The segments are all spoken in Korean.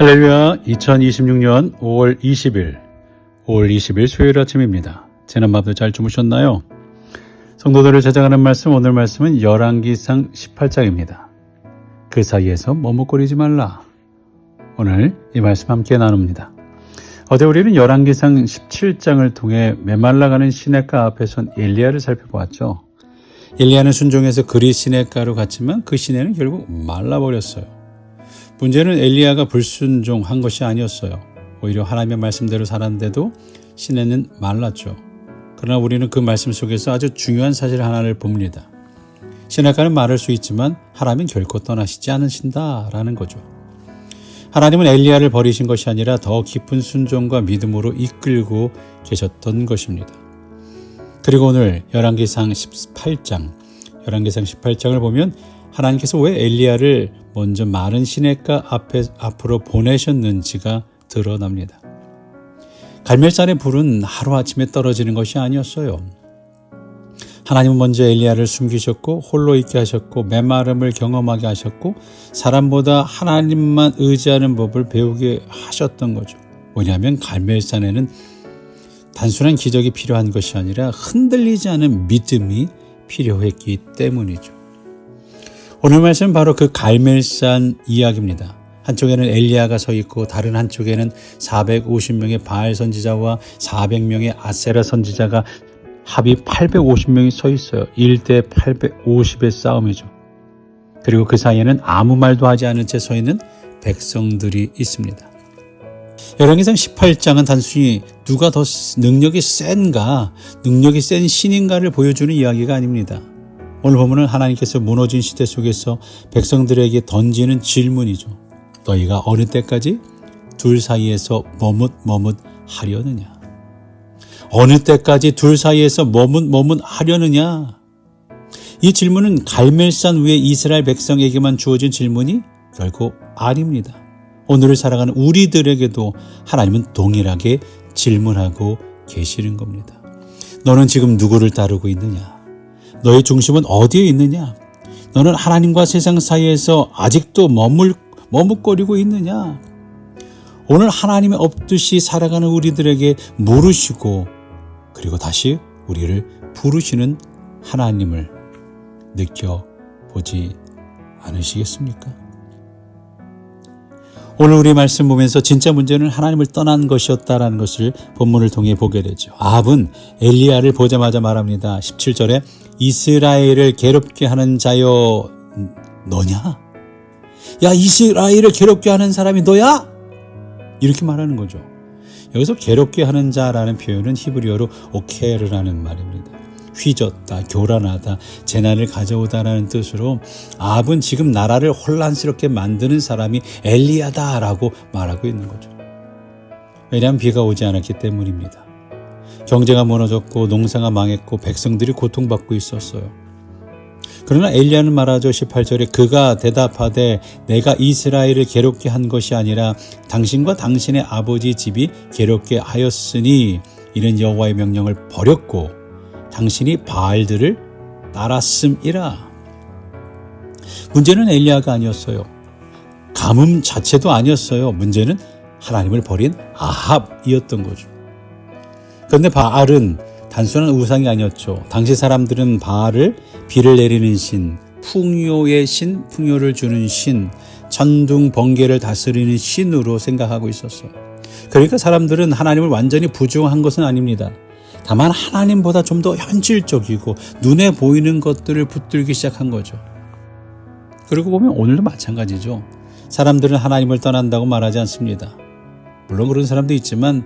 할렐루야. 2026년 5월 20일 수요일 아침입니다. 지난밤도 잘 주무셨나요? 성도들을 찾아가는 말씀, 오늘 말씀은 열왕기상 18장입니다. 그 사이에서 머뭇거리지 말라. 오늘 이 말씀 함께 나눕니다. 어제 우리는 열왕기상 17장을 통해 메말라가는 시냇가 앞에 선 엘리야를 살펴보았죠. 엘리야는 순종해서 그리 시냇가로 갔지만 그 시내는 결국 말라버렸어요. 문제는 엘리야가 불순종한 것이 아니었어요. 오히려 하나님의 말씀대로 살았는데도 시내는 말랐죠. 그러나 우리는 그 말씀 속에서 아주 중요한 사실 하나를 봅니다. 시냇가는 마를 수 있지만 하나님은 결코 떠나시지 않으신다라는 거죠. 하나님은 엘리야를 버리신 것이 아니라 더 깊은 순종과 믿음으로 이끌고 계셨던 것입니다. 그리고 오늘 열왕기상 18장을 보면 하나님께서 왜 엘리야를 먼저 마른 시냇가 앞으로 보내셨는지가 드러납니다. 갈멜산의 불은 하루아침에 떨어지는 것이 아니었어요. 하나님은 먼저 엘리야를 숨기셨고 홀로 있게 하셨고 메마름을 경험하게 하셨고 사람보다 하나님만 의지하는 법을 배우게 하셨던 거죠. 왜냐하면 갈멜산에는 단순한 기적이 필요한 것이 아니라 흔들리지 않은 믿음이 필요했기 때문이죠. 오늘 말씀은 바로 그 갈멜산 이야기입니다. 한쪽에는 엘리야가 서 있고 다른 한쪽에는 450명의 바알 선지자와 400명의 아세라 선지자가 합이 850명이 서 있어요. 1대 850의 싸움이죠. 그리고 그 사이에는 아무 말도 하지 않은 채 서 있는 백성들이 있습니다. 열왕기상 18장은 단순히 누가 더 능력이 센 신인가를 보여주는 이야기가 아닙니다. 오늘 보면은 하나님께서 무너진 시대 속에서 백성들에게 던지는 질문이죠. 너희가 어느 때까지 둘 사이에서 머뭇하려느냐? 어느 때까지 둘 사이에서 머뭇하려느냐? 이 질문은 갈멜산 위에 이스라엘 백성에게만 주어진 질문이 결코 아닙니다. 오늘을 살아가는 우리들에게도 하나님은 동일하게 질문하고 계시는 겁니다. 너는 지금 누구를 따르고 있느냐? 너의 중심은 어디에 있느냐? 너는 하나님과 세상 사이에서 아직도 머뭇거리고 있느냐? 오늘 하나님의 없듯이 살아가는 우리들에게 물으시고 그리고 다시 우리를 부르시는 하나님을 느껴보지 않으시겠습니까? 오늘 우리 말씀 보면서 진짜 문제는 하나님을 떠난 것이었다라는 것을 본문을 통해 보게 되죠. 아합은 엘리야를 보자마자 말합니다. 17절에 이스라엘을 괴롭게 하는 자여 너냐? 야, 이스라엘을 괴롭게 하는 사람이 너야? 이렇게 말하는 거죠. 여기서 괴롭게 하는 자라는 표현은 히브리어로 오케르라는 말입니다. 휘젓다, 교란하다, 재난을 가져오다라는 뜻으로 아합은 지금 나라를 혼란스럽게 만드는 사람이 엘리야다라고 말하고 있는 거죠. 왜냐하면 비가 오지 않았기 때문입니다. 경제가 무너졌고 농사가 망했고 백성들이 고통받고 있었어요. 그러나 엘리야는 말하죠. 18절에 그가 대답하되 내가 이스라엘을 괴롭게 한 것이 아니라 당신과 당신의 아버지 집이 괴롭게 하였으니 이는 여호와의 명령을 버렸고 당신이 바알들을 따랐음이라. 문제는 엘리야가 아니었어요. 가뭄 자체도 아니었어요. 문제는 하나님을 버린 아합이었던 거죠. 그런데 바알은 단순한 우상이 아니었죠. 당시 사람들은 바알을 비를 내리는 신, 풍요의 신, 풍요를 주는 신, 천둥, 번개를 다스리는 신으로 생각하고 있었어요. 그러니까 사람들은 하나님을 완전히 부정한 것은 아닙니다. 다만 하나님보다 좀 더 현실적이고 눈에 보이는 것들을 붙들기 시작한 거죠. 그리고 보면 오늘도 마찬가지죠. 사람들은 하나님을 떠난다고 말하지 않습니다. 물론 그런 사람도 있지만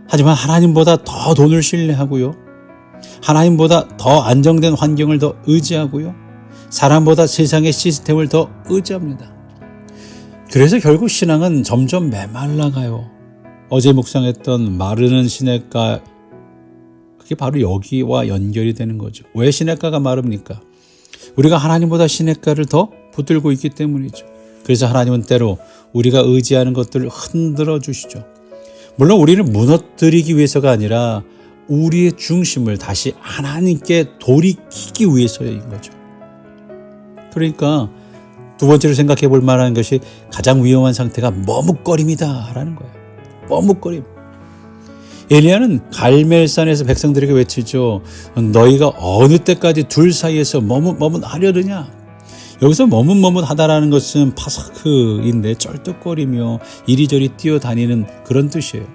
하지만 하나님보다 더 돈을 신뢰하고요. 하나님보다 더 안정된 환경을 더 의지하고요. 사람보다 세상의 시스템을 더 의지합니다. 그래서 결국 신앙은 점점 메말라가요. 어제 묵상했던 마르는 시냇가, 그게 바로 여기와 연결이 되는 거죠. 왜 시냇가가 마릅니까? 우리가 하나님보다 시냇가를 더 붙들고 있기 때문이죠. 그래서 하나님은 때로 우리가 의지하는 것들을 흔들어 주시죠. 물론 우리를 무너뜨리기 위해서가 아니라 우리의 중심을 다시 하나님께 돌이키기 위해서인 거죠. 그러니까 두 번째로 생각해 볼 만한 것이 가장 위험한 상태가 머뭇거림이다라는 거예요. 머뭇거림. 엘리야는 갈멜산에서 백성들에게 외치죠. 너희가 어느 때까지 둘 사이에서 머뭇하려느냐. 여기서 머뭇하다라는 것은 파사크인데 쩔뚝거리며 이리저리 뛰어다니는 그런 뜻이에요.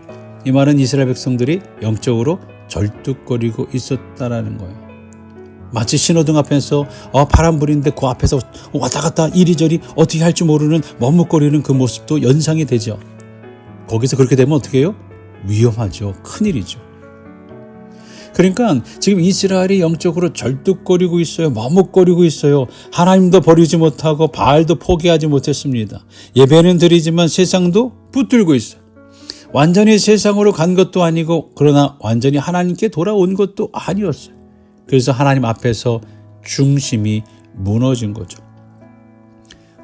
이 말은 이스라엘 백성들이 영적으로 절뚝거리고 있었다라는 거예요. 마치 신호등 앞에서 바람 불이는데 그 앞에서 왔다 갔다 이리저리 어떻게 할지 모르는 머뭇거리는 그 모습도 연상이 되죠. 거기서 그렇게 되면 어떻게 해요? 위험하죠. 큰일이죠. 그러니까 지금 이스라엘이 영적으로 절뚝거리고 있어요. 머뭇거리고 있어요. 하나님도 버리지 못하고 바알도 포기하지 못했습니다. 예배는 드리지만 세상도 붙들고 있어요. 완전히 세상으로 간 것도 아니고 그러나 완전히 하나님께 돌아온 것도 아니었어요. 그래서 하나님 앞에서 중심이 무너진 거죠.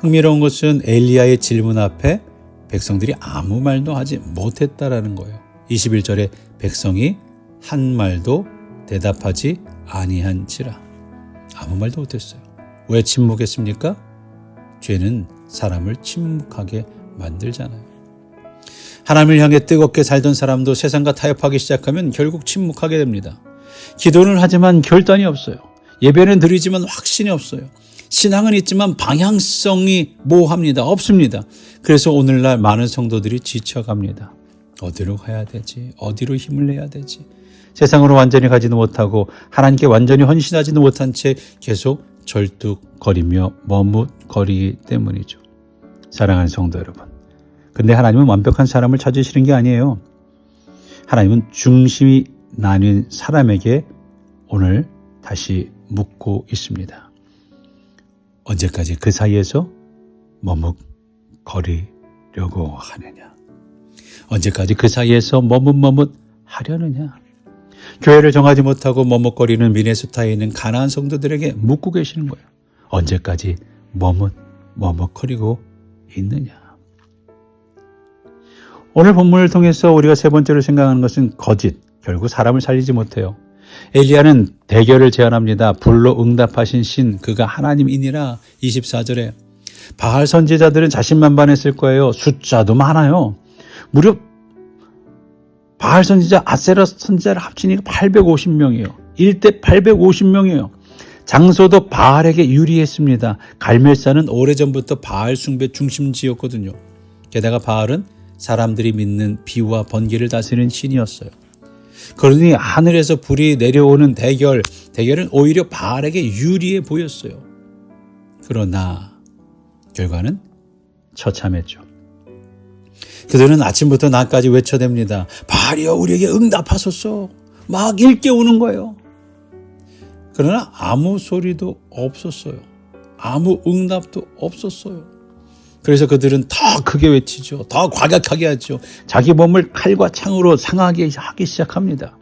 흥미로운 것은 엘리야의 질문 앞에 백성들이 아무 말도 하지 못했다라는 거예요. 21절에 백성이 한 말도 대답하지 아니한지라. 아무 말도 못했어요. 왜 침묵했습니까? 죄는 사람을 침묵하게 만들잖아요. 하나님을 향해 뜨겁게 살던 사람도 세상과 타협하기 시작하면 결국 침묵하게 됩니다. 기도는 하지만 결단이 없어요. 예배는 드리지만 확신이 없어요. 신앙은 있지만 방향성이 모호합니다. 없습니다. 그래서 오늘날 많은 성도들이 지쳐갑니다. 어디로 가야 되지? 어디로 힘을 내야 되지? 세상으로 완전히 가지도 못하고 하나님께 완전히 헌신하지도 못한 채 계속 절뚝거리며 머뭇거리기 때문이죠. 사랑하는 성도 여러분. 근데 하나님은 완벽한 사람을 찾으시는 게 아니에요. 하나님은 중심이 나뉜 사람에게 오늘 다시 묻고 있습니다. 언제까지 그 사이에서 머뭇거리려고 하느냐? 언제까지 그 사이에서 머뭇하려느냐? 교회를 정하지 못하고 머뭇거리는 미네소타에 있는 가나안 성도들에게 묻고 계시는 거예요. 언제까지 머뭇거리고 있느냐? 오늘 본문을 통해서 우리가 세 번째로 생각하는 것은 거짓. 결국 사람을 살리지 못해요. 엘리야는 대결을 제안합니다. 불로 응답하신 신 그가 하나님이니라. 24절에 바알 선지자들은 자신만반했을 거예요. 숫자도 많아요. 무려 바알 선지자, 아세라 선지자를 합치니까 850명이에요. 1대 850명이에요. 장소도 바알에게 유리했습니다. 갈멜산은 오래전부터 바알 숭배 중심지였거든요. 게다가 바알은 사람들이 믿는 비와 번개를 다스리는 신이었어요. 그러니 하늘에서 불이 내려오는 대결은 오히려 바알에게 유리해 보였어요. 그러나 결과는 처참했죠. 그들은 아침부터 낮까지 외쳐댑니다. 바알이여 우리에게 응답하소서. 막 일깨우는 거예요. 그러나 아무 소리도 없었어요. 아무 응답도 없었어요. 그래서 그들은 더 크게 외치죠. 더 과격하게 하죠. 자기 몸을 칼과 창으로 상하게 하기 시작합니다.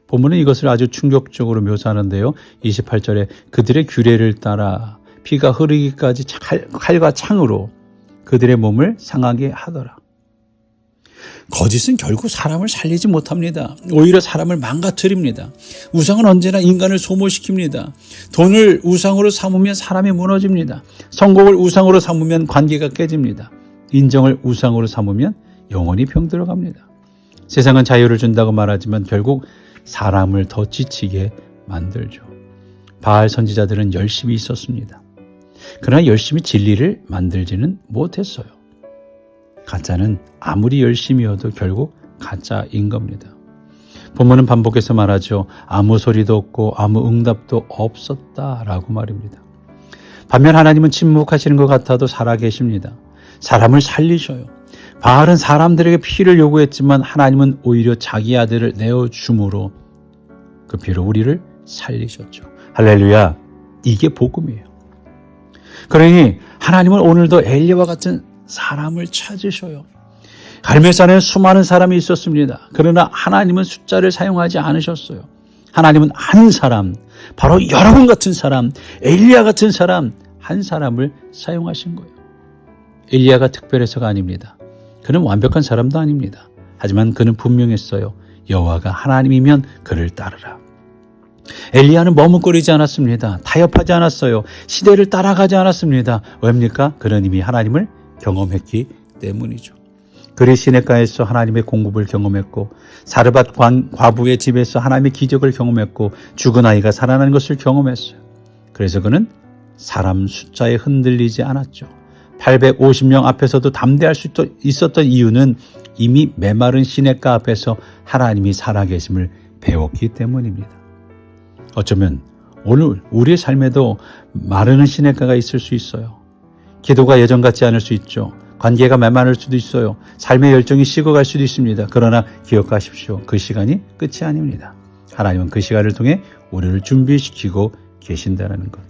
본문은 이것을 아주 충격적으로 묘사하는데요. 28절에 그들의 규례를 따라 피가 흐르기까지 칼과 창으로 그들의 몸을 상하게 하더라. 거짓은 결국 사람을 살리지 못합니다. 오히려 사람을 망가뜨립니다. 우상은 언제나 인간을 소모시킵니다. 돈을 우상으로 삼으면 사람이 무너집니다. 성공을 우상으로 삼으면 관계가 깨집니다. 인정을 우상으로 삼으면 영혼이 병들어갑니다. 세상은 자유를 준다고 말하지만 결국 사람을 더 지치게 만들죠. 바알 선지자들은 열심히 있었습니다. 그러나 열심히 진리를 만들지는 못했어요. 가짜는 아무리 열심히여도 결국 가짜인 겁니다. 본문은 반복해서 말하죠. 아무 소리도 없고 아무 응답도 없었다라고 말입니다. 반면 하나님은 침묵하시는 것 같아도 살아계십니다. 사람을 살리셔요. 바알은 사람들에게 피를 요구했지만 하나님은 오히려 자기 아들을 내어줌으로 그 피로 우리를 살리셨죠. 할렐루야. 이게 복음이에요. 그러니 하나님은 오늘도 엘리야와 같은 사람을 찾으셔요. 갈멜산에 수많은 사람이 있었습니다. 그러나 하나님은 숫자를 사용하지 않으셨어요. 하나님은 한 사람, 바로 여러분 같은 사람, 엘리야 같은 사람, 한 사람을 사용하신 거예요. 엘리야가 특별해서가 아닙니다. 그는 완벽한 사람도 아닙니다. 하지만 그는 분명했어요. 여호와가 하나님이면 그를 따르라. 엘리야는 머뭇거리지 않았습니다. 타협하지 않았어요. 시대를 따라가지 않았습니다. 왜입니까? 그는 이미 하나님을 경험했기 때문이죠. 그리 시냇가에서 하나님의 공급을 경험했고, 사르밧 과부의 집에서 하나님의 기적을 경험했고, 죽은 아이가 살아나는 것을 경험했어요. 그래서 그는 사람 숫자에 흔들리지 않았죠. 850명 앞에서도 담대할 수 있었던 이유는 이미 메마른 시냇가 앞에서 하나님이 살아계심을 배웠기 때문입니다. 어쩌면 오늘 우리의 삶에도 마르는 시냇가가 있을 수 있어요. 기도가 예전 같지 않을 수 있죠. 관계가 메마를 수도 있어요. 삶의 열정이 식어갈 수도 있습니다. 그러나 기억하십시오. 그 시간이 끝이 아닙니다. 하나님은 그 시간을 통해 우리를 준비시키고 계신다는 것.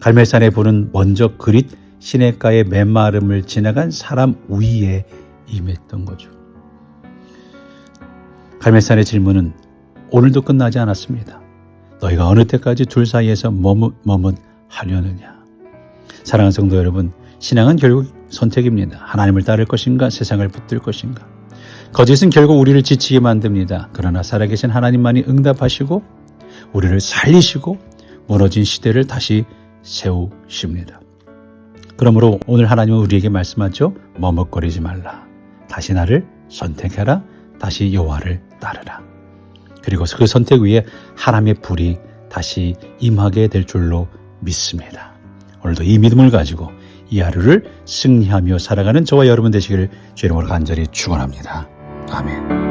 갈멜산의 불은 먼저 그릿 시냇가의 메마름을 지나간 사람 위에 임했던 거죠. 갈멜산의 질문은 오늘도 끝나지 않았습니다. 너희가 어느 때까지 둘 사이에서 머뭇하려느냐. 사랑하는 성도 여러분, 신앙은 결국 선택입니다. 하나님을 따를 것인가, 세상을 붙들 것인가. 거짓은 결국 우리를 지치게 만듭니다. 그러나 살아계신 하나님만이 응답하시고 우리를 살리시고 무너진 시대를 다시 세우십니다. 그러므로 오늘 하나님은 우리에게 말씀하죠. 머뭇거리지 말라. 다시 나를 선택해라. 다시 여호와를 따르라. 그리고 그 선택 위에 하나님의 불이 다시 임하게 될 줄로 믿습니다. 오늘도 이 믿음을 가지고 이 하루를 승리하며 살아가는 저와 여러분 되시기를 주의 이름으로 간절히 축원합니다. 아멘.